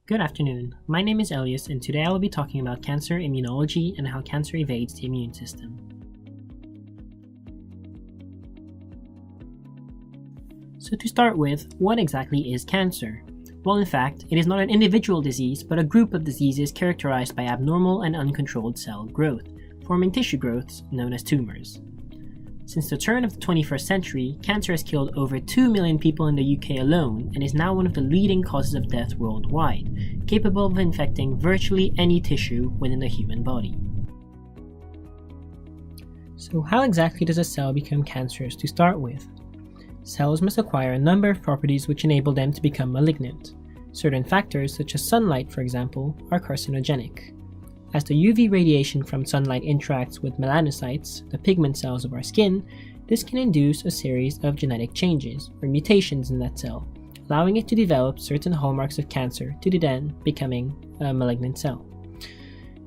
Good afternoon. My name is Elias, and today I will be talking about cancer immunology and how cancer evades the immune system. So to start with, what exactly is cancer? Well, in fact, it is not an individual disease, but a group of diseases characterized by abnormal and uncontrolled cell growth, forming tissue growths known as tumors. Since the turn of the 21st century, cancer has killed over 2 million people in the UK alone and is now one of the leading causes of death worldwide, capable of infecting virtually any tissue within the human body. So how exactly does a cell become cancerous to start with? Cells must acquire a number of properties which enable them to become malignant. Certain factors, such as sunlight for example, are carcinogenic. As the UV radiation from sunlight interacts with melanocytes, the pigment cells of our skin, this can induce a series of genetic changes, or mutations in that cell, allowing it to develop certain hallmarks of cancer to then becoming a malignant cell.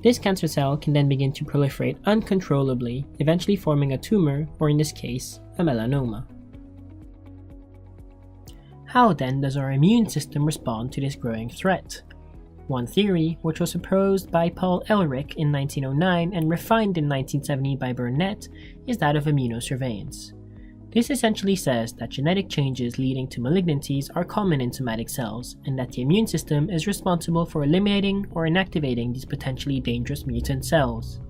This cancer cell can then begin to proliferate uncontrollably, eventually forming a tumor, or in this case, a melanoma. How then does our immune system respond to this growing threat? One theory, which was proposed by Paul Ehrlich in 1909 and refined in 1970 by Burnett, is that of immunosurveillance. This essentially says that genetic changes leading to malignancies are common in somatic cells, and that the immune system is responsible for eliminating or inactivating these potentially dangerous mutant cells.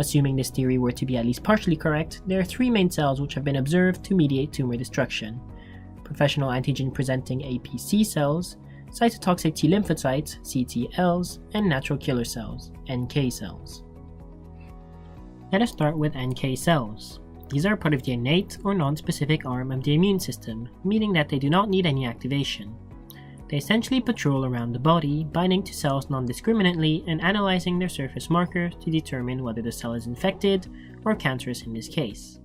Assuming this theory were to be at least partially correct, there are three main cells which have been observed to mediate tumor destruction: professional antigen-presenting APC cells, cytotoxic T lymphocytes, CTLs, and natural killer cells, NK cells. Let us start with NK cells. These are part of the innate or non-specific arm of the immune system, meaning that they do not need any activation. They essentially patrol around the body, binding to cells non-discriminately and analyzing their surface markers to determine whether the cell is infected or cancerous in this case.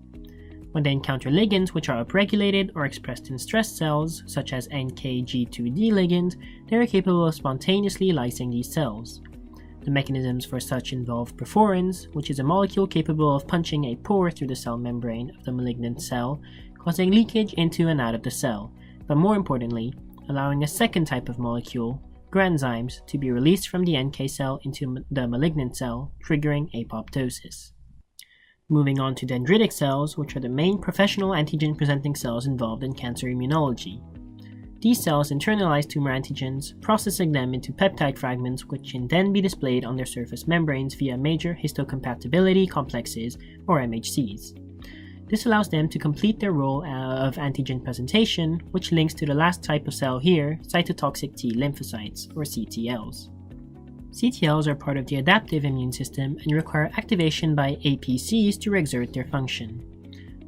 When they encounter ligands which are upregulated or expressed in stressed cells, such as NKG2D ligand, they are capable of spontaneously lysing these cells. The mechanisms for such involve perforins, which is a molecule capable of punching a pore through the cell membrane of the malignant cell, causing leakage into and out of the cell, but more importantly, allowing a second type of molecule, granzymes, to be released from the NK cell into the malignant cell, triggering apoptosis. Moving on to dendritic cells, which are the main professional antigen-presenting cells involved in cancer immunology. These cells internalize tumor antigens, processing them into peptide fragments which can then be displayed on their surface membranes via major histocompatibility complexes, or MHCs. This allows them to complete their role of antigen presentation, which links to the last type of cell here, cytotoxic T lymphocytes, or CTLs. CTLs are part of the adaptive immune system and require activation by APCs to exert their function.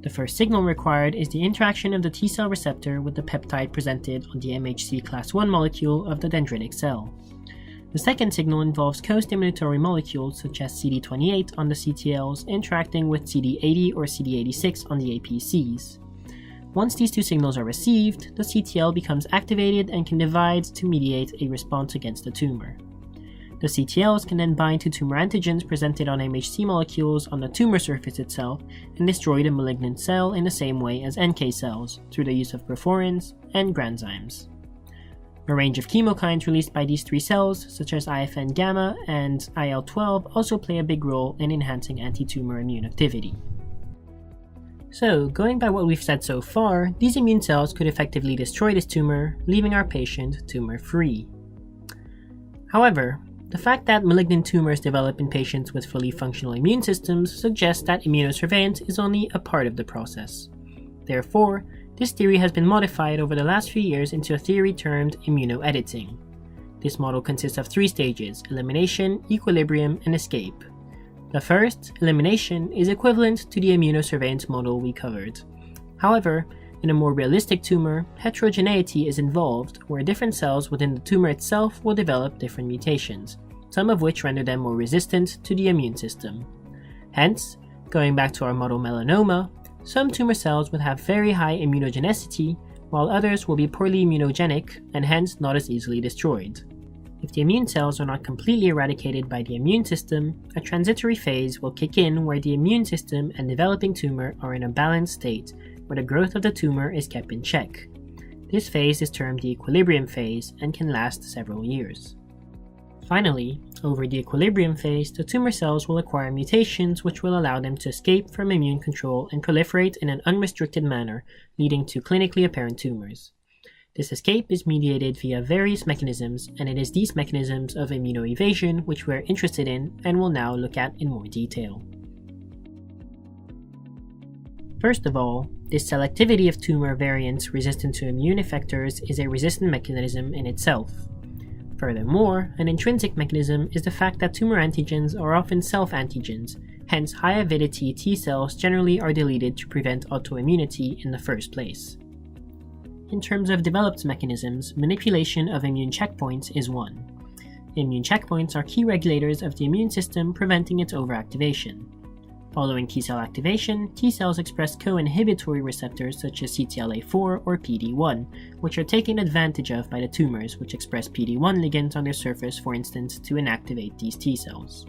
The first signal required is the interaction of the T cell receptor with the peptide presented on the MHC class I molecule of the dendritic cell. The second signal involves co-stimulatory molecules such as CD28 on the CTLs interacting with CD80 or CD86 on the APCs. Once these two signals are received, the CTL becomes activated and can divide to mediate a response against the tumor. The CTLs can then bind to tumor antigens presented on MHC molecules on the tumor surface itself and destroy the malignant cell in the same way as NK cells through the use of perforins and granzymes. A range of chemokines released by these three cells, such as IFN gamma and IL-12, also play a big role in enhancing anti-tumor immune activity. So, going by what we've said so far, these immune cells could effectively destroy this tumor, leaving our patient tumor-free. However, the fact that malignant tumors develop in patients with fully functional immune systems suggests that immunosurveillance is only a part of the process. Therefore, this theory has been modified over the last few years into a theory termed immunoediting. This model consists of three stages: elimination, equilibrium, and escape. The first, elimination, is equivalent to the immunosurveillance model we covered. However, in a more realistic tumor, heterogeneity is involved, where different cells within the tumor itself will develop different mutations, some of which render them more resistant to the immune system. Hence, going back to our model melanoma, some tumor cells would have very high immunogenicity, while others will be poorly immunogenic and hence not as easily destroyed. If the immune cells are not completely eradicated by the immune system, a transitory phase will kick in where the immune system and developing tumor are in a balanced state, where the growth of the tumor is kept in check. This phase is termed the equilibrium phase and can last several years. Finally, over the equilibrium phase, the tumor cells will acquire mutations which will allow them to escape from immune control and proliferate in an unrestricted manner, leading to clinically apparent tumors. This escape is mediated via various mechanisms, and it is these mechanisms of immunoevasion which we are interested in and will now look at in more detail. First of all, this selectivity of tumor variants resistant to immune effectors is a resistant mechanism in itself. Furthermore, an intrinsic mechanism is the fact that tumor antigens are often self-antigens, hence high avidity T cells generally are deleted to prevent autoimmunity in the first place. In terms of developed mechanisms, manipulation of immune checkpoints is one. Immune checkpoints are key regulators of the immune system, preventing its overactivation. Following T cell activation, T cells express co-inhibitory receptors such as CTLA4 or PD-1, which are taken advantage of by the tumors, which express PD-1 ligands on their surface, for instance, to inactivate these T cells.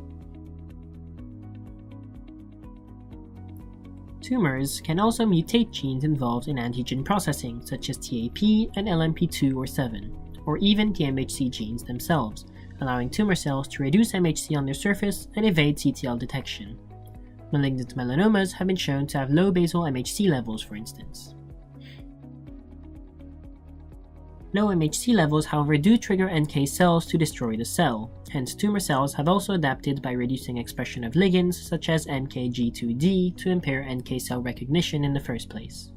Tumors can also mutate genes involved in antigen processing, such as TAP and LMP2 or 7, or even the MHC genes themselves, allowing tumor cells to reduce MHC on their surface and evade CTL detection. Malignant melanomas have been shown to have low basal MHC levels, for instance. Low MHC levels, however, do trigger NK cells to destroy the cell, hence tumor cells have also adapted by reducing expression of ligands such as NKG2D to impair NK cell recognition in the first place.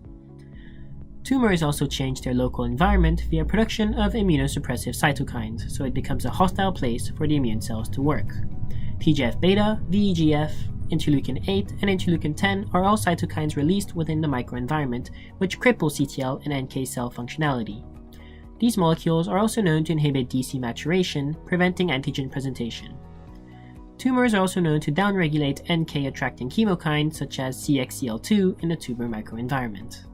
Tumors also change their local environment via production of immunosuppressive cytokines, so it becomes a hostile place for the immune cells to work. TGF-beta, VEGF, interleukin 8, and interleukin 10 are all cytokines released within the microenvironment, which cripple CTL and NK cell functionality. These molecules are also known to inhibit DC maturation, preventing antigen presentation. Tumors are also known to downregulate NK-attracting chemokines such as CXCL2 in the tumor microenvironment.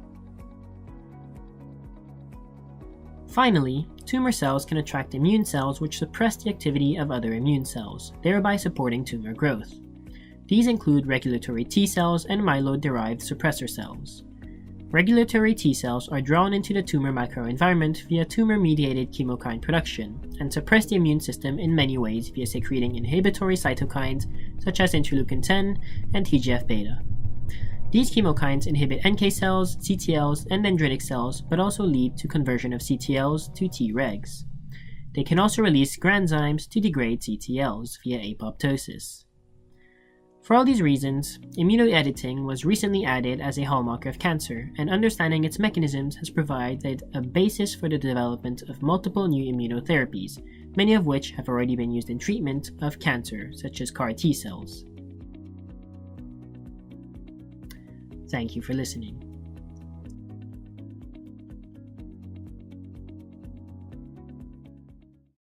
Finally, tumor cells can attract immune cells which suppress the activity of other immune cells, thereby supporting tumor growth. These include regulatory T cells and myeloid-derived suppressor cells. Regulatory T cells are drawn into the tumor microenvironment via tumor-mediated chemokine production and suppress the immune system in many ways via secreting inhibitory cytokines such as interleukin 10 and TGF-beta. These chemokines inhibit NK cells, CTLs, and dendritic cells, but also lead to conversion of CTLs to Tregs. They can also release granzymes to degrade CTLs via apoptosis. For all these reasons, immunoediting was recently added as a hallmark of cancer, and understanding its mechanisms has provided a basis for the development of multiple new immunotherapies, many of which have already been used in treatment of cancer, such as CAR T cells. Thank you for listening.